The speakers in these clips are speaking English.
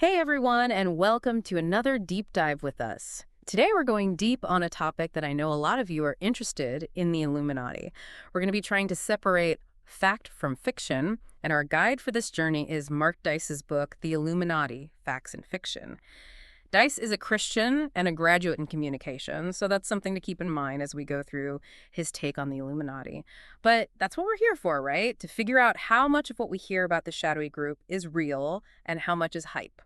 Hey everyone, and welcome to another deep dive with us. Today we're going deep on a topic that I know a lot of you are interested in, the Illuminati. We're going to be trying to separate fact from fiction, and our guide for this journey is Mark Dice's book, The Illuminati, Facts and Fiction. Dice is a Christian and a graduate in communication, so that's something to keep in mind as we go through his take on the Illuminati. But that's what we're here for, right? To figure out how much of what we hear about the shadowy group is real and how much is hype.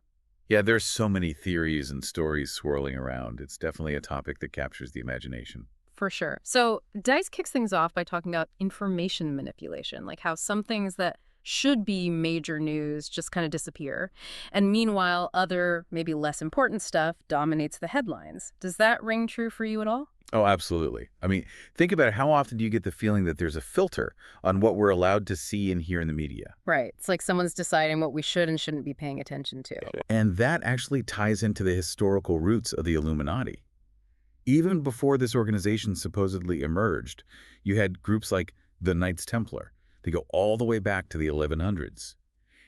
Yeah, there's so many theories and stories swirling around. It's definitely a topic that captures the imagination. For sure. So Dice kicks things off by talking about information manipulation, like how some things that should be major news just kind of disappear. And meanwhile, other, maybe less important stuff dominates the headlines. Does that ring true for you at all? Oh, absolutely. I mean, think about it. How often do you get the feeling that there's a filter on what we're allowed to see and hear in the media? Right. It's like someone's deciding what we should and shouldn't be paying attention to. And that actually ties into the historical roots of the Illuminati. Even before this organization supposedly emerged, you had groups like the Knights Templar. They go all the way back to the 1100s,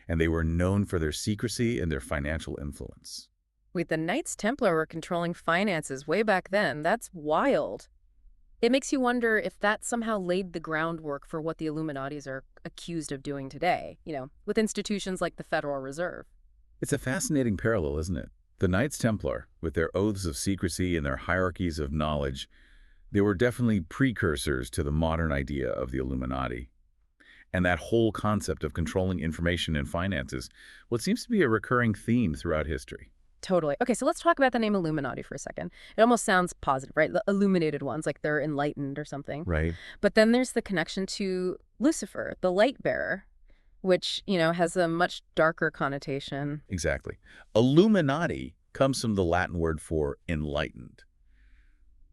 and they were known for their secrecy and their financial influence. Wait, the Knights Templar were controlling finances way back then. That's wild. It makes you wonder if that somehow laid the groundwork for what the Illuminatis are accused of doing today, with institutions like the Federal Reserve. It's a fascinating parallel, isn't it? The Knights Templar, with their oaths of secrecy and their hierarchies of knowledge, they were definitely precursors to the modern idea of the Illuminati. And that whole concept of controlling information and finances, what seems to be a recurring theme throughout history. Totally. Okay, so let's talk about the name Illuminati for a second. It almost sounds positive, right? The illuminated ones, like they're enlightened or something. Right. But then there's the connection to Lucifer, the light bearer, which, has a much darker connotation. Exactly. Illuminati comes from the Latin word for enlightened.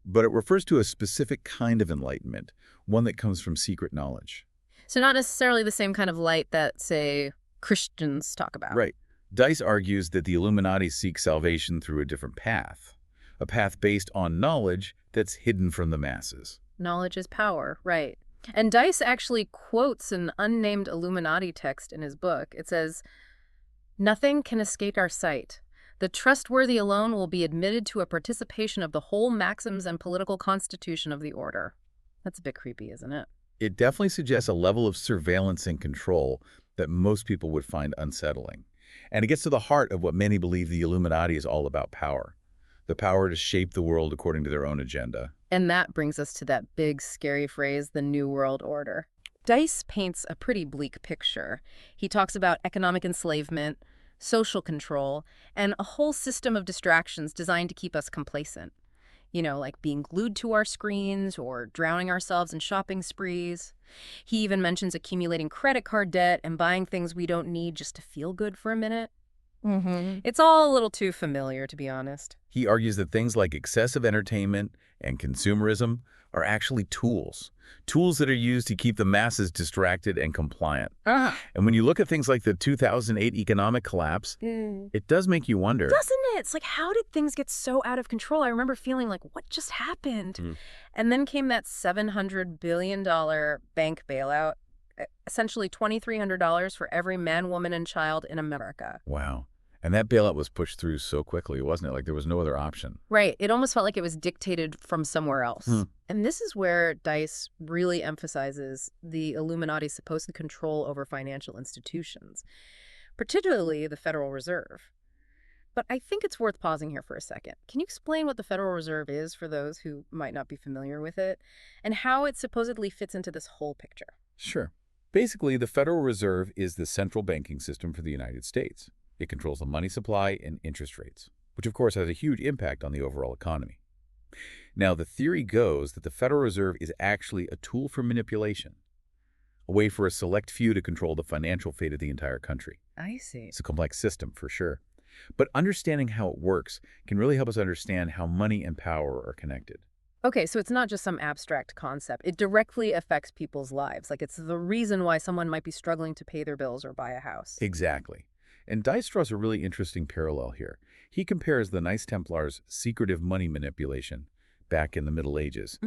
But it refers to a specific kind of enlightenment, one that comes from secret knowledge. So not necessarily the same kind of light that, say, Christians talk about. Right. Dice argues that the Illuminati seek salvation through a different path, a path based on knowledge that's hidden from the masses. Knowledge is power, right. And Dice actually quotes an unnamed Illuminati text in his book. It says, "Nothing can escape our sight. The trustworthy alone will be admitted to a participation of the whole maxims and political constitution of the order." That's a bit creepy, isn't it? It definitely suggests a level of surveillance and control that most people would find unsettling. And it gets to the heart of what many believe the Illuminati is all about: power. The power to shape the world according to their own agenda. And that brings us to that big, scary phrase, the New World Order. Dice paints a pretty bleak picture. He talks about economic enslavement, social control, and a whole system of distractions designed to keep us complacent. Like being glued to our screens or drowning ourselves in shopping sprees. He even mentions accumulating credit card debt and buying things we don't need just to feel good for a minute. It's all a little too familiar, to be honest. He argues that things like excessive entertainment and consumerism are actually tools that are used to keep the masses distracted and compliant. And when you look at things like the 2008 economic collapse, it does make you wonder. Doesn't it? It's like, how did things get so out of control? I remember feeling like, what just happened? And then came that $700 billion bank bailout, essentially $2,300 for every man, woman, and child in America. Wow. And that bailout was pushed through so quickly, wasn't it? Like there was no other option. Right. It almost felt like it was dictated from somewhere else. And this is where Dice really emphasizes the Illuminati's supposed control over financial institutions, particularly the Federal Reserve. But I think it's worth pausing here for a second. Can you explain what the Federal Reserve is for those who might not be familiar with it, and how it supposedly fits into this whole picture? Sure. Basically, the Federal Reserve is the central banking system for the United States. It controls the money supply and interest rates, which of course has a huge impact on the overall economy. Now, the theory goes that the Federal Reserve is actually a tool for manipulation, a way for a select few to control the financial fate of the entire country. I see. It's a complex system, for sure. But understanding how it works can really help us understand how money and power are connected. Okay, so it's not just some abstract concept. It directly affects people's lives. Like it's the reason why someone might be struggling to pay their bills or buy a house. Exactly. And Dice draws a really interesting parallel here. He compares the Knights Templars' secretive money manipulation back in the Middle Ages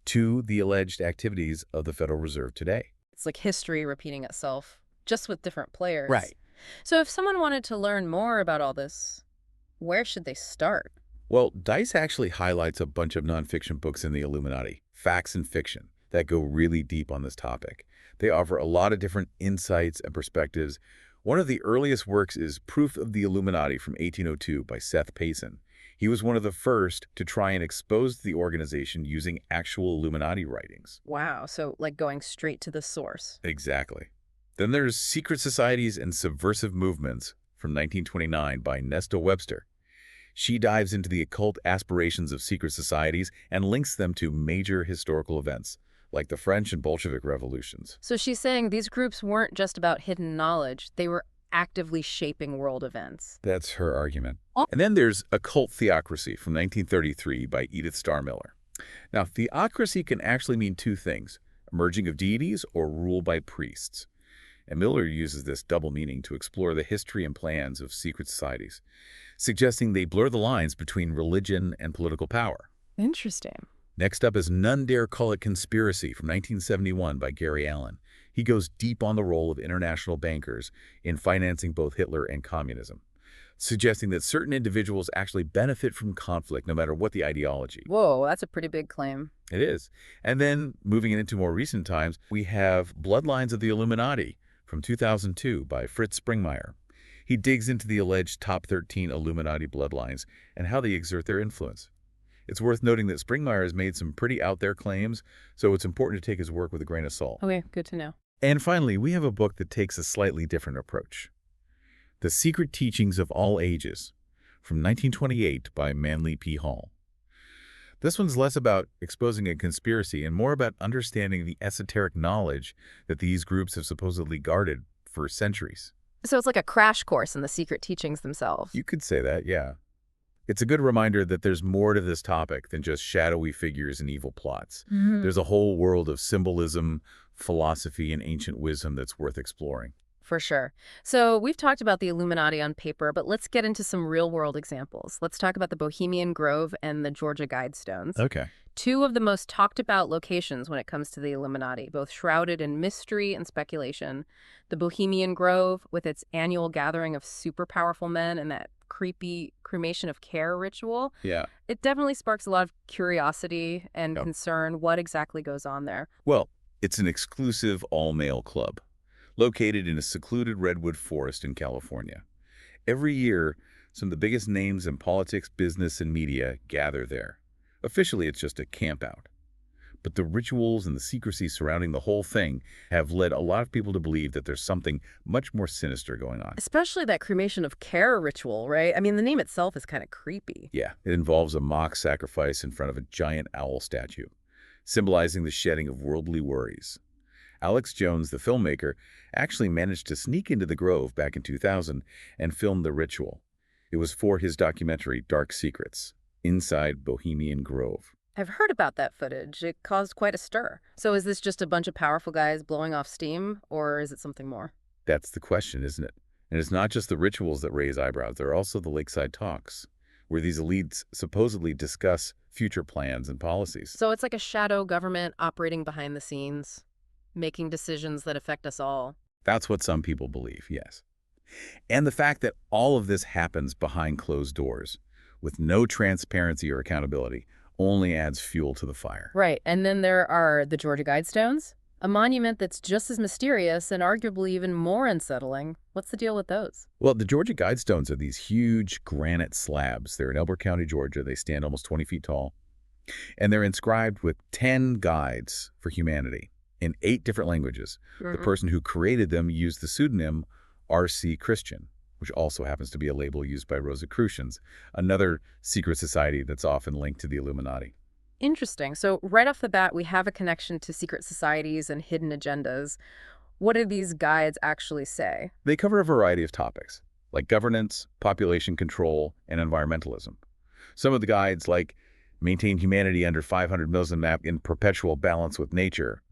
to the alleged activities of the Federal Reserve today. It's like history repeating itself, just with different players. Right. So if someone wanted to learn more about all this, where should they start? Well, Dice actually highlights a bunch of nonfiction books in the Illuminati, facts and fiction, that go really deep on this topic. They offer a lot of different insights and perspectives. One of the earliest works is Proof of the Illuminati from 1802 by Seth Payson. He was one of the first to try and expose the organization using actual Illuminati writings. Wow, so like going straight to the source. Exactly. Then there's Secret Societies and Subversive Movements from 1929 by Nesta Webster. She dives into the occult aspirations of secret societies and links them to major historical events, like the French and Bolshevik revolutions. So she's saying these groups weren't just about hidden knowledge, they were actively shaping world events. That's her argument. Oh. And then there's Occult Theocracy from 1933 by Edith Starr Miller. Now, theocracy can actually mean two things, emerging of deities or rule by priests. And Miller uses this double meaning to explore the history and plans of secret societies, suggesting they blur the lines between religion and political power. Interesting. Next up is None Dare Call It Conspiracy from 1971 by Gary Allen. He goes deep on the role of international bankers in financing both Hitler and communism, suggesting that certain individuals actually benefit from conflict no matter what the ideology. Whoa, that's a pretty big claim. It is. And then, moving into more recent times, we have Bloodlines of the Illuminati from 2002 by Fritz Springmeier. He digs into the alleged top 13 Illuminati bloodlines and how they exert their influence. It's worth noting that Springmeier has made some pretty out-there claims, so it's important to take his work with a grain of salt. Okay, good to know. And finally, we have a book that takes a slightly different approach. The Secret Teachings of All Ages from 1928 by Manly P. Hall. This one's less about exposing a conspiracy and more about understanding the esoteric knowledge that these groups have supposedly guarded for centuries. So it's like a crash course in the secret teachings themselves. You could say that, yeah. It's a good reminder that there's more to this topic than just shadowy figures and evil plots. There's a whole world of symbolism, philosophy, and ancient wisdom that's worth exploring. For sure. So we've talked about the Illuminati on paper, but let's get into some real-world examples. Let's talk about the Bohemian Grove and the Georgia Guidestones. Okay. Two of the most talked about locations when it comes to the Illuminati, both shrouded in mystery and speculation. The Bohemian Grove, with its annual gathering of super powerful men and that creepy cremation of care ritual, Yeah. it definitely sparks a lot of curiosity and Yep. concern. What exactly goes on there? Well, it's an exclusive all-male club located in a secluded redwood forest in California. Every year, some of the biggest names in politics, business, and media gather there. Officially, it's just a campout. But the rituals and the secrecy surrounding the whole thing have led a lot of people to believe that there's something much more sinister going on. Especially that cremation of care ritual, right? I mean, the name itself is kind of creepy. Yeah, it involves a mock sacrifice in front of a giant owl statue, symbolizing the shedding of worldly worries. Alex Jones, the filmmaker, actually managed to sneak into the grove back in 2000 and film the ritual. It was for his documentary, Dark Secrets, Inside Bohemian Grove. I've heard about that footage. It caused quite a stir. So is this just a bunch of powerful guys blowing off steam, or is it something more? That's the question, isn't it? And it's not just the rituals that raise eyebrows. There are also the lakeside talks, where these elites supposedly discuss future plans and policies. So it's like a shadow government operating behind the scenes, making decisions that affect us all. That's what some people believe, yes. And the fact that all of this happens behind closed doors, with no transparency or accountability, only adds fuel to the fire. Right. And then there are the Georgia Guidestones, a monument that's just as mysterious and arguably even more unsettling. What's the deal with those? Well, the Georgia Guidestones are these huge granite slabs. They're in Elbert County, Georgia. They stand almost 20 feet tall. And they're inscribed with 10 guides for humanity in 8 different languages. The person who created them used the pseudonym R.C. Christian, which also happens to be a label used by Rosicrucians, another secret society that's often linked to the Illuminati. Interesting. So right off the bat, we have a connection to secret societies and hidden agendas. What do these guides actually say? They cover a variety of topics, like governance, population control, and environmentalism. Some of the guides, like maintain humanity under 500 million map in perpetual balance with nature,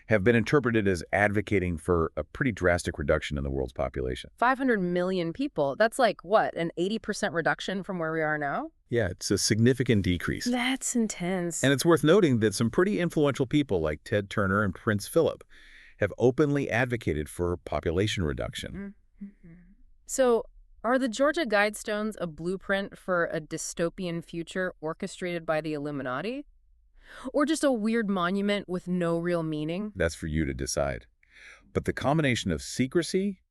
have been interpreted as advocating for a pretty drastic reduction in the world's population. 500 million people. That's like, what, an 80% reduction from where we are now? Yeah, it's a significant decrease. That's intense. And it's worth noting that some pretty influential people like Ted Turner and Prince Philip have openly advocated for population reduction. So, are the Georgia Guidestones a blueprint for a dystopian future orchestrated by the Illuminati? Or just a weird monument with no real meaning? That's for you to decide. But the combination of secrecy,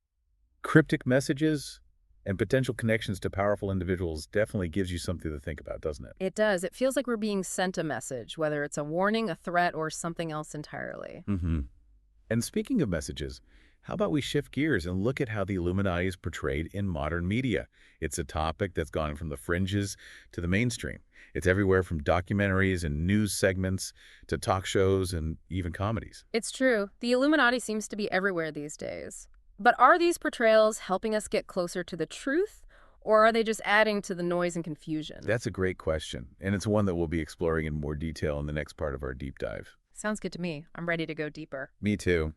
cryptic messages, and potential connections to powerful individuals definitely gives you something to think about, doesn't it? It does. It feels like we're being sent a message, whether it's a warning, a threat, or something else entirely. Mm-hmm. And speaking of messages, how about we shift gears and look at how the Illuminati is portrayed in modern media? It's a topic that's gone from the fringes to the mainstream. It's everywhere from documentaries and news segments to talk shows and even comedies. It's true. The Illuminati seems to be everywhere these days. But are these portrayals helping us get closer to the truth, or are they just adding to the noise and confusion? That's a great question, and it's one that we'll be exploring in more detail in the next part of our deep dive. Sounds good to me. I'm ready to go deeper. Me too.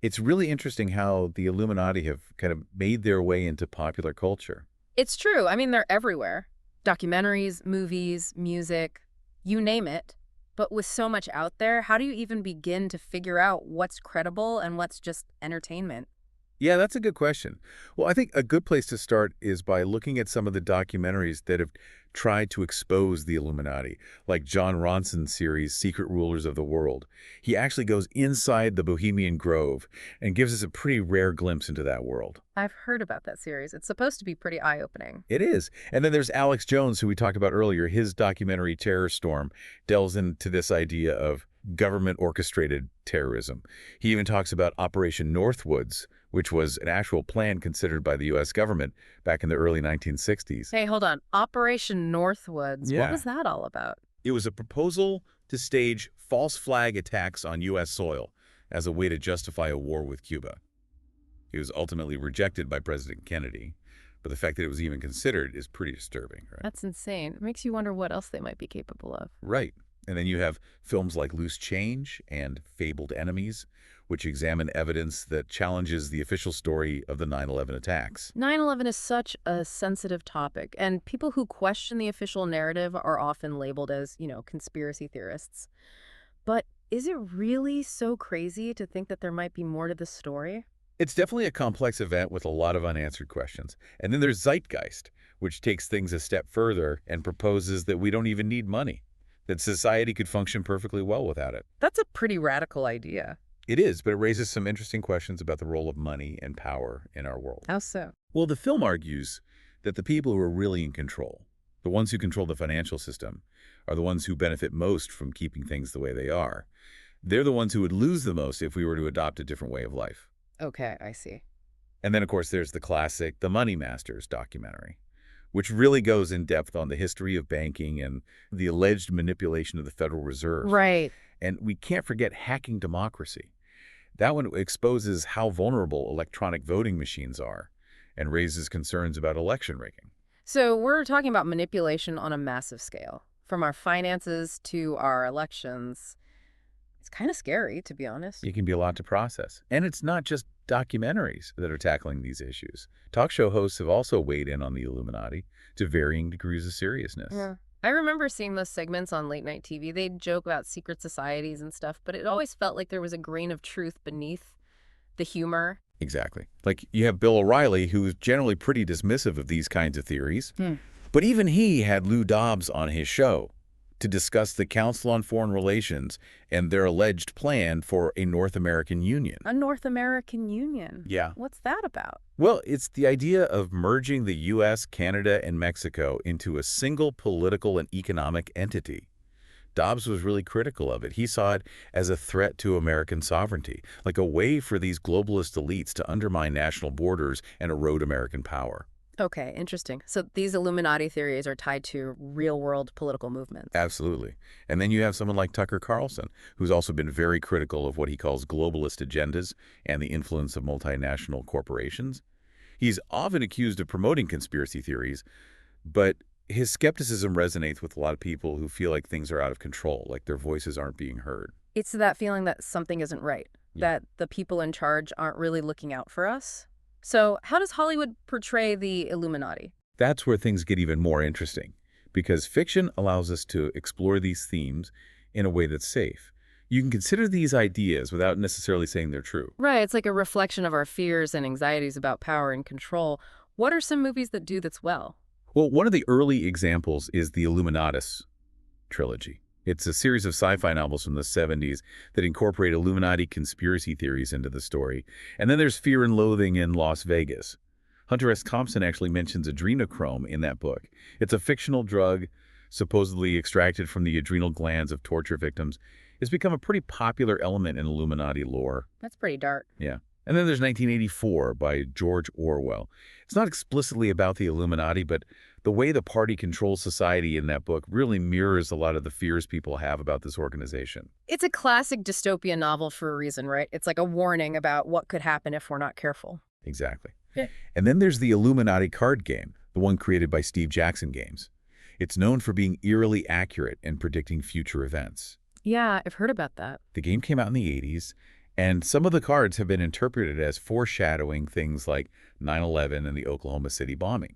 It's really interesting how the Illuminati have kind of made their way into popular culture. It's true. I mean, they're everywhere. Documentaries, movies, music, you name it. But with so much out there, how do you even begin to figure out what's credible and what's just entertainment? Yeah, that's a good question. Well, I think a good place to start is by looking at some of the documentaries that have tried to expose the Illuminati, like John Ronson's series, Secret Rulers of the World. He actually goes inside the Bohemian Grove and gives us a pretty rare glimpse into that world. I've heard about that series. It's supposed to be pretty eye-opening. It is. And then there's Alex Jones, who we talked about earlier. His documentary, Terror Storm, delves into this idea of government-orchestrated terrorism. He even talks about Operation Northwoods, which was an actual plan considered by the U.S. government back in the early 1960s. Hey, hold on. Operation Northwoods. What Yeah. was that all about? It was a proposal to stage false flag attacks on U.S. soil as a way to justify a war with Cuba. It was ultimately rejected by President Kennedy, but the fact that it was even considered is pretty disturbing, right? That's insane. It makes you wonder what else they might be capable of. Right. And then you have films like Loose Change and Fabled Enemies, which examine evidence that challenges the official story of the 9/11 attacks. 9/11 is such a sensitive topic, and people who question the official narrative are often labeled as, conspiracy theorists. But is it really so crazy to think that there might be more to the story? It's definitely a complex event with a lot of unanswered questions. And then there's Zeitgeist, which takes things a step further and proposes that we don't even need money, that society could function perfectly well without it. That's a pretty radical idea. It is, but it raises some interesting questions about the role of money and power in our world. How so? Well, the film argues that the people who are really in control, the ones who control the financial system, are the ones who benefit most from keeping things the way they are. They're the ones who would lose the most if we were to adopt a different way of life. Okay, I see. And then, of course, there's the classic The Money Masters documentary, which really goes in depth on the history of banking and the alleged manipulation of the Federal Reserve. Right. And we can't forget hacking democracy. That one exposes how vulnerable electronic voting machines are and raises concerns about election rigging. So we're talking about manipulation on a massive scale, from our finances to our elections. It's kind of scary, to be honest. It can be a lot to process. And it's not just documentaries that are tackling these issues. Talk show hosts have also weighed in on the Illuminati to varying degrees of seriousness. Yeah. I remember seeing those segments on late night TV. They'd joke about secret societies and stuff, but it always felt like there was a grain of truth beneath the humor. Exactly. Like you have Bill O'Reilly, who's generally pretty dismissive of these kinds of theories. Hmm. But even he had Lou Dobbs on his show to discuss the Council on Foreign Relations and their alleged plan for a North American Union. A North American Union? Yeah. What's that about? Well, it's the idea of merging the U.S., Canada, and Mexico into a single political and economic entity. Dobbs was really critical of it. He saw it as a threat to American sovereignty, like a way for these globalist elites to undermine national borders and erode American power. Okay, interesting. So these Illuminati theories are tied to real-world political movements. Absolutely. And then you have someone like Tucker Carlson, who's also been very critical of what he calls globalist agendas and the influence of multinational corporations. He's often accused of promoting conspiracy theories, but his skepticism resonates with a lot of people who feel like things are out of control, like their voices aren't being heard. It's that feeling that something isn't right, Yeah. that the people in charge aren't really looking out for us. So how does Hollywood portray the Illuminati? That's where things get even more interesting, because fiction allows us to explore these themes in a way that's safe. You can consider these ideas without necessarily saying they're true. Right, it's like a reflection of our fears and anxieties about power and control. What are some movies that do this well? Well, one of the early examples is the Illuminatus trilogy. It's a series of sci-fi novels from the 70s that incorporate Illuminati conspiracy theories into the story. And then there's Fear and Loathing in Las Vegas. Hunter S. Thompson actually mentions adrenochrome in that book. It's a fictional drug supposedly extracted from the adrenal glands of torture victims. It's become a pretty popular element in Illuminati lore. That's pretty dark. Yeah. And then there's 1984 by George Orwell. It's not explicitly about the Illuminati, but the way the party controls society in that book really mirrors a lot of the fears people have about this organization. It's a classic dystopian novel for a reason, right? It's like a warning about what could happen if we're not careful. Exactly. Yeah. And then there's the Illuminati card game, the one created by Steve Jackson Games. It's known for being eerily accurate in predicting future events. Yeah, I've heard about that. The game came out in the 80s, and some of the cards have been interpreted as foreshadowing things like 9/11 and the Oklahoma City bombing.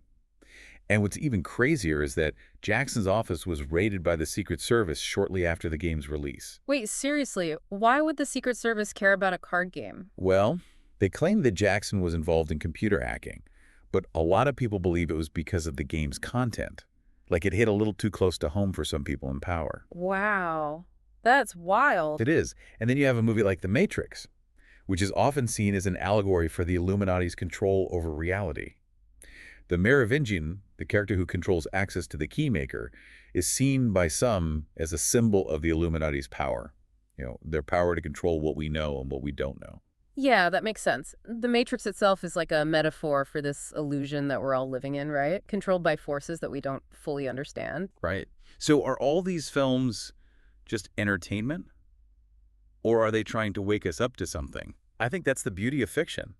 And what's even crazier is that Jackson's office was raided by the Secret Service shortly after the game's release. Wait, seriously, why would the Secret Service care about a card game? Well, they claimed that Jackson was involved in computer hacking, but a lot of people believe it was because of the game's content. Like it hit a little too close to home for some people in power. Wow, that's wild. It is. And then you have a movie like The Matrix, which is often seen as an allegory for the Illuminati's control over reality. The Merovingian, the character who controls access to the keymaker, is seen by some as a symbol of the Illuminati's power. Their power to control what we know and what we don't know. Yeah, that makes sense. The Matrix itself is like a metaphor for this illusion that we're all living in, right? Controlled by forces that we don't fully understand. Right. So are all these films just entertainment? Or are they trying to wake us up to something? I think that's the beauty of fiction.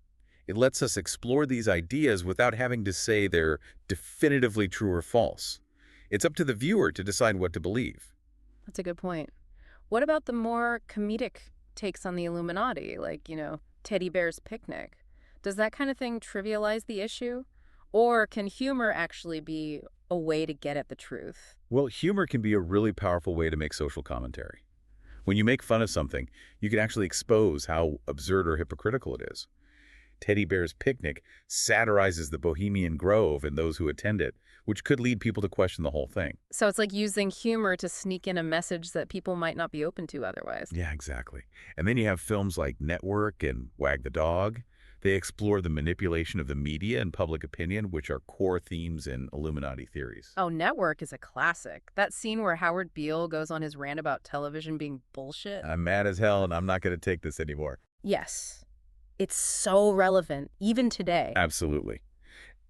It lets us explore these ideas without having to say they're definitively true or false. It's up to the viewer to decide what to believe. That's a good point. What about the more comedic takes on the Illuminati, like, Teddy Bear's Picnic? Does that kind of thing trivialize the issue? Or can humor actually be a way to get at the truth? Well, humor can be a really powerful way to make social commentary. When you make fun of something, you can actually expose how absurd or hypocritical it is. Teddy Bear's Picnic satirizes the Bohemian Grove and those who attend it, which could lead people to question the whole thing. So it's like using humor to sneak in a message that people might not be open to otherwise. Yeah, exactly. And then you have films like Network and Wag the Dog. They explore the manipulation of the media and public opinion, which are core themes in Illuminati theories. Oh, Network is a classic. That scene where Howard Beale goes on his rant about television being bullshit. I'm mad as hell and I'm not going to take this anymore. Yes. It's so relevant, even today. Absolutely.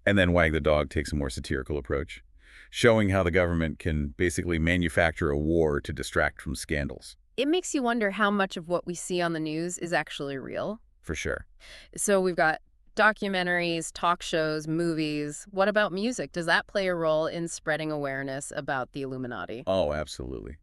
And then Wag the Dog takes a more satirical approach, showing how the government can basically manufacture a war to distract from scandals. It makes you wonder how much of what we see on the news is actually real. For sure. So we've got documentaries, talk shows, movies. What about music? Does that play a role in spreading awareness about the Illuminati? Oh, absolutely.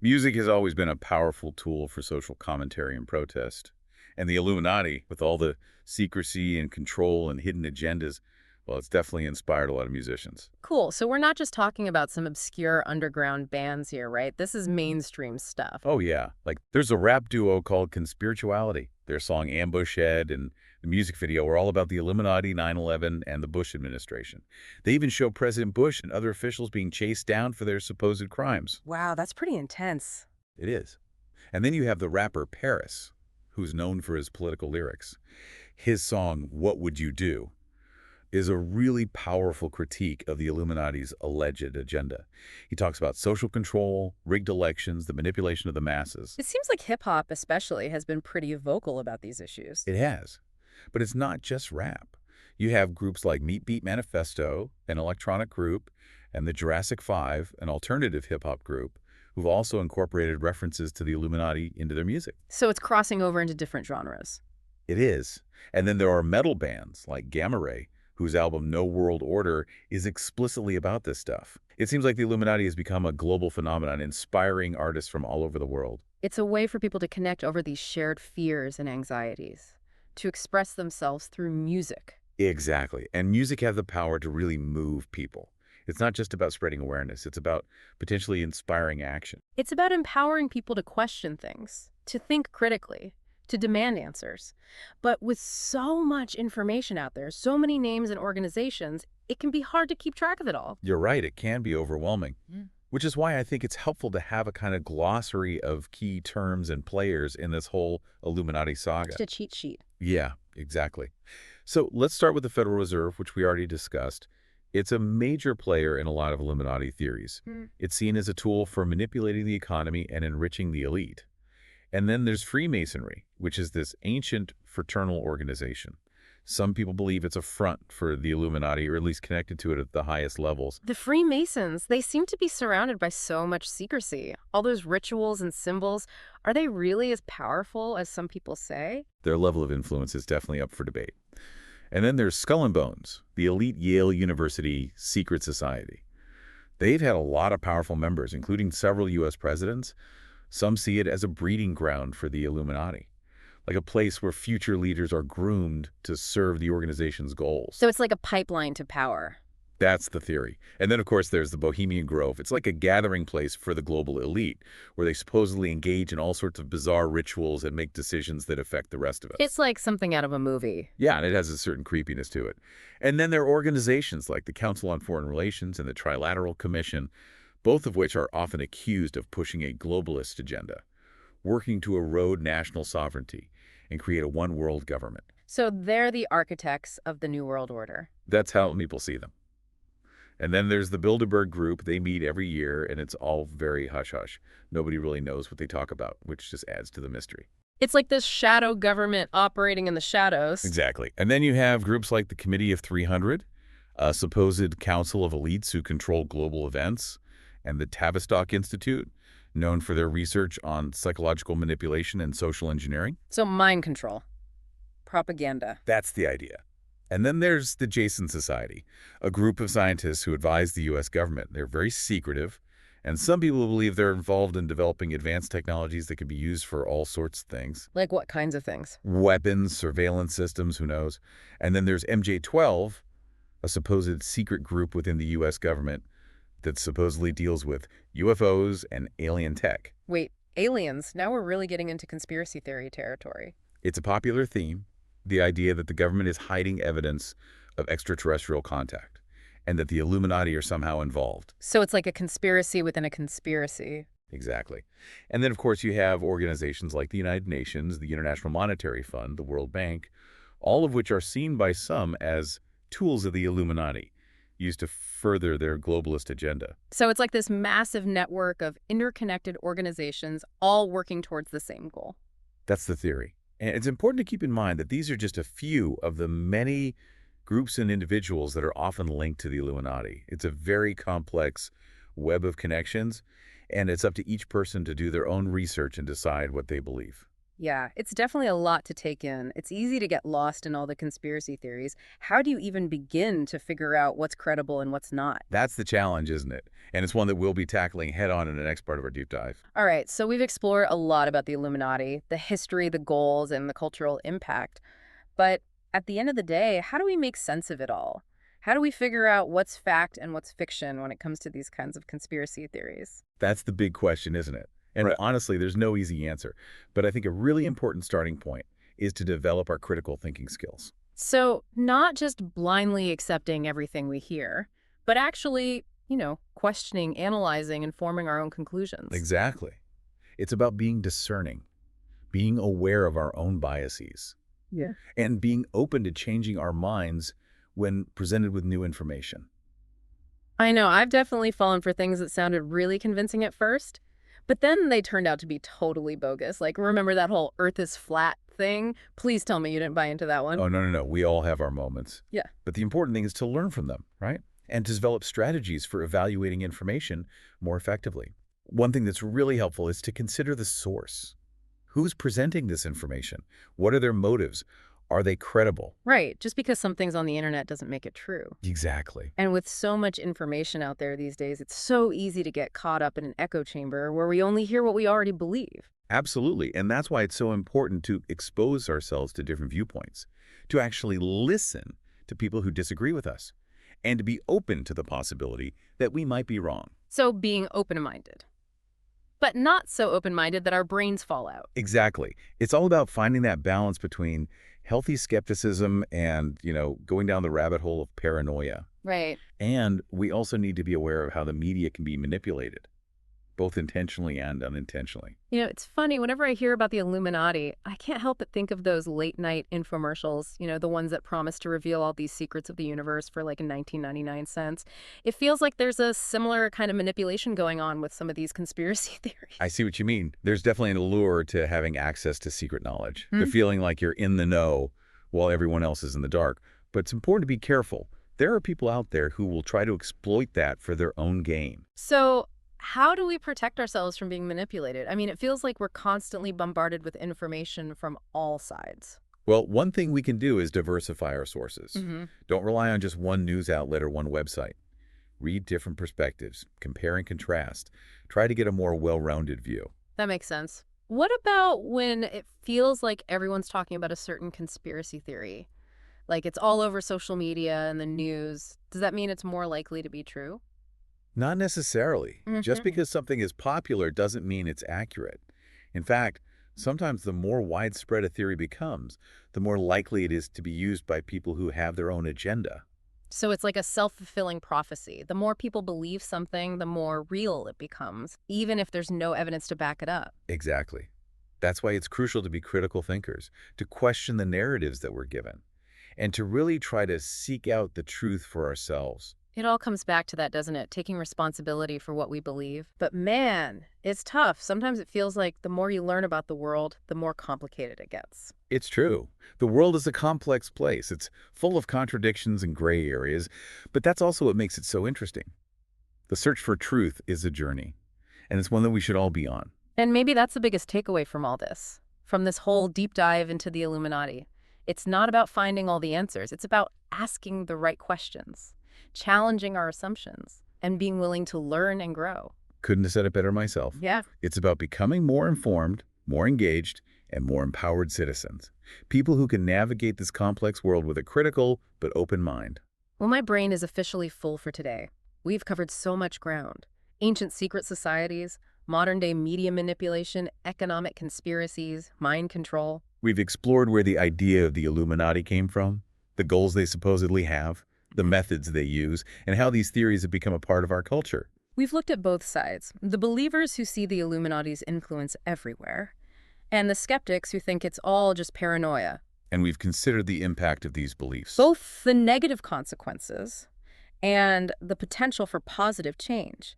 Music has always been a powerful tool for social commentary and protest. And the Illuminati, with all the secrecy and control and hidden agendas, well, it's definitely inspired a lot of musicians. Cool. So we're not just talking about some obscure underground bands here, right? This is mainstream stuff. Oh, yeah. Like, there's a rap duo called Conspirituality. Their song Ambush Head and the music video are all about the Illuminati, 9/11, and the Bush administration. They even show President Bush and other officials being chased down for their supposed crimes. Wow, that's pretty intense. It is. And then you have the rapper Paris, who's known for his political lyrics. His song, What Would You Do?, is a really powerful critique of the Illuminati's alleged agenda. He talks about social control, rigged elections, the manipulation of the masses. It seems like hip-hop especially has been pretty vocal about these issues. It has. But it's not just rap. You have groups like Meat Beat Manifesto, an electronic group, and the Jurassic 5, an alternative hip-hop group, who've also incorporated references to the Illuminati into their music. So it's crossing over into different genres. It is. And then there are metal bands like Gamma Ray, whose album No World Order is explicitly about this stuff. It seems like the Illuminati has become a global phenomenon, inspiring artists from all over the world. It's a way for people to connect over these shared fears and anxieties, to express themselves through music. Exactly. And music has the power to really move people. It's not just about spreading awareness. It's about potentially inspiring action. It's about empowering people to question things, to think critically, to demand answers. But with so much information out there, so many names and organizations, it can be hard to keep track of it all. You're right, it can be overwhelming. Which is why I think it's helpful to have a kind of glossary of key terms and players in this whole Illuminati saga. Just a cheat sheet. Yeah, exactly. So let's start with the Federal Reserve, which we already discussed. It's a major player in a lot of Illuminati theories. It's seen as a tool for manipulating the economy and enriching the elite. And then there's Freemasonry, which is this ancient fraternal organization. Some people believe it's a front for the Illuminati, or at least connected to it at the highest levels. The Freemasons, they seem to be surrounded by so much secrecy. All those rituals and symbols, are they really as powerful as some people say? Their level of influence is definitely up for debate. And then there's Skull and Bones, the elite Yale University secret society. They've had a lot of powerful members, including several U.S. presidents. Some see it as a breeding ground for the Illuminati, like a place where future leaders are groomed to serve the organization's goals. So it's like a pipeline to power. That's the theory. And then, of course, there's the Bohemian Grove. It's like a gathering place for the global elite, where they supposedly engage in all sorts of bizarre rituals and make decisions that affect the rest of us. It's like something out of a movie. Yeah, and it has a certain creepiness to it. And then there are organizations like the Council on Foreign Relations and the Trilateral Commission, both of which are often accused of pushing a globalist agenda, working to erode national sovereignty and create a one-world government. So they're the architects of the New World Order. That's how people see them. And then there's the Bilderberg Group. They meet every year, and it's all very hush-hush. Nobody really knows what they talk about, which just adds to the mystery. It's like this shadow government operating in the shadows. Exactly. And then you have groups like the Committee of 300, a supposed council of elites who control global events, and the Tavistock Institute, known for their research on psychological manipulation and social engineering. So mind control. Propaganda. That's the idea. And then there's the Jason Society, a group of scientists who advise the U.S. government. They're very secretive, and some people believe they're involved in developing advanced technologies that can be used for all sorts of things. Like what kinds of things? Weapons, surveillance systems, who knows? And then there's MJ-12, a supposed secret group within the U.S. government that supposedly deals with UFOs and alien tech. Wait, aliens? Now we're really getting into conspiracy theory territory. It's a popular theme, the idea that the government is hiding evidence of extraterrestrial contact and that the Illuminati are somehow involved. So it's like a conspiracy within a conspiracy. Exactly. And then, of course, you have organizations like the United Nations, the International Monetary Fund, the World Bank, all of which are seen by some as tools of the Illuminati, used to further their globalist agenda. So it's like this massive network of interconnected organizations all working towards the same goal. That's the theory. And it's important to keep in mind that these are just a few of the many groups and individuals that are often linked to the Illuminati. It's a very complex web of connections, and it's up to each person to do their own research and decide what they believe. Yeah, it's definitely a lot to take in. It's easy to get lost in all the conspiracy theories. How do you even begin to figure out what's credible and what's not? That's the challenge, isn't it? And it's one that we'll be tackling head-on in the next part of our deep dive. All right, so we've explored a lot about the Illuminati, the history, the goals, and the cultural impact. But at the end of the day, how do we make sense of it all? How do we figure out what's fact and what's fiction when it comes to these kinds of conspiracy theories? That's the big question, isn't it? And Right. honestly, there's no easy answer. But I think a really important starting point is to develop our critical thinking skills. So not just blindly accepting everything we hear, but actually, questioning, analyzing, and forming our own conclusions. Exactly. It's about being discerning, being aware of our own biases, Yeah. and being open to changing our minds when presented with new information. I know, I've definitely fallen for things that sounded really convincing at first, but then they turned out to be totally bogus. Like, remember that whole Earth is flat thing? Please tell me you didn't buy into that one. Oh, no. We all have our moments. Yeah. But the important thing is to learn from them, right? And to develop strategies for evaluating information more effectively. One thing that's really helpful is to consider the source. Who's presenting this information? What are their motives? Are they credible? Right. Just because something's on the internet doesn't make it true. Exactly. And with so much information out there these days, it's so easy to get caught up in an echo chamber where we only hear what we already believe. Absolutely. And that's why it's so important to expose ourselves to different viewpoints, to actually listen to people who disagree with us, and to be open to the possibility that we might be wrong. So being open-minded. but not so open-minded that our brains fall out. Exactly. It's all about finding that balance between healthy skepticism and, going down the rabbit hole of paranoia. Right. And we also need to be aware of how the media can be manipulated, both intentionally and unintentionally. It's funny, whenever I hear about the Illuminati, I can't help but think of those late-night infomercials, the ones that promise to reveal all these secrets of the universe for like 1999 cents. It feels like there's a similar kind of manipulation going on with some of these conspiracy theories. I see what you mean. There's definitely an allure to having access to secret knowledge, the feeling like you're in the know while everyone else is in the dark. But it's important to be careful. There are people out there who will try to exploit that for their own gain. So how do we protect ourselves from being manipulated? I mean, it feels like we're constantly bombarded with information from all sides. Well, one thing we can do is diversify our sources. Mm-hmm. Don't rely on just one news outlet or one website. Read different perspectives, compare and contrast. Try to get a more well-rounded view. That makes sense. What about when it feels like everyone's talking about a certain conspiracy theory? Like it's all over social media and the news. Does that mean it's more likely to be true? Not necessarily. Just Mm-hmm. because something is popular doesn't mean it's accurate. In fact, sometimes the more widespread a theory becomes, the more likely it is to be used by people who have their own agenda. So it's like a self-fulfilling prophecy. The more people believe something, the more real it becomes, even if there's no evidence to back it up. Exactly. That's why it's crucial to be critical thinkers, to question the narratives that we're given, and to really try to seek out the truth for ourselves. It all comes back to that, doesn't it? Taking responsibility for what we believe. But man, it's tough. Sometimes it feels like the more you learn about the world, the more complicated it gets. It's true. The world is a complex place. It's full of contradictions and gray areas, but that's also what makes it so interesting. The search for truth is a journey, and it's one that we should all be on. And maybe that's the biggest takeaway from all this, from this whole deep dive into the Illuminati. It's not about finding all the answers. It's about asking the right questions, challenging our assumptions, and being willing to learn and grow. Couldn't have said it better myself. Yeah. It's about becoming more informed, more engaged, and more empowered citizens. People who can navigate this complex world with a critical but open mind. Well, my brain is officially full for today. We've covered so much ground. Ancient secret societies, modern-day media manipulation, economic conspiracies, mind control. We've explored where the idea of the Illuminati came from, the goals they supposedly have, the methods they use, and how these theories have become a part of our culture. We've looked at both sides, the believers who see the Illuminati's influence everywhere, and the skeptics who think it's all just paranoia. And we've considered the impact of these beliefs. Both the negative consequences and the potential for positive change.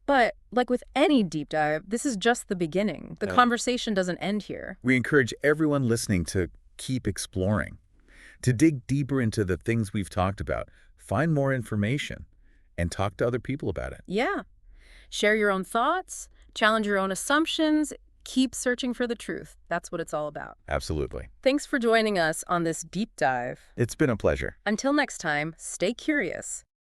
But like with any deep dive, this is just the beginning. The conversation doesn't end here. We encourage everyone listening to keep exploring, to dig deeper into the things we've talked about, find more information, and talk to other people about it. Yeah. Share your own thoughts, challenge your own assumptions, keep searching for the truth. That's what it's all about. Absolutely. Thanks for joining us on this deep dive. It's been a pleasure. Until next time, stay curious,